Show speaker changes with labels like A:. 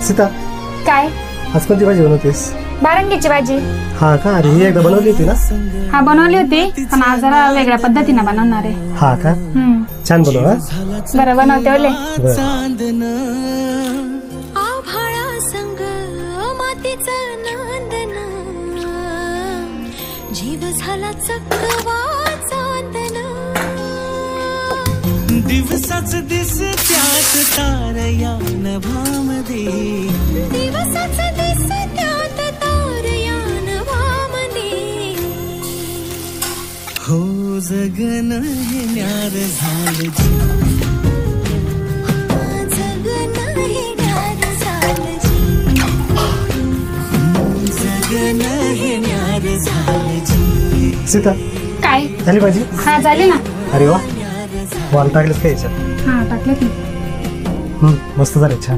A: सीता,
B: काय?
A: आज कोणती भाजी बनवतेस?
B: बारंगीची भाजी.
A: हा का? अरे ही एकदा बनवली होती ना?
B: हा बनवली होती, पण आज जरा वेगळ्या पद्धतीने बनवणार आहे.
A: हा का? छान बनव. हा
B: बरं बनवते ओले.
C: जीव झाला चकवा चांदना, दिवसाच दिस त्यात तारया नभामध्ये, दिवसाच दिस त्यात तारया नभामध्ये, हो जगन हे न्यार झालं जी, जगन हे न्यार झालं जी, जगन हे न्यार झालं जी.
A: सीता,
B: काय
A: झाली भाजी?
B: हा झाली ना.
A: अरे वा, वाल टाकलेस का याच्यात?
B: हा टाकले की.
A: मस्त झाले, छान.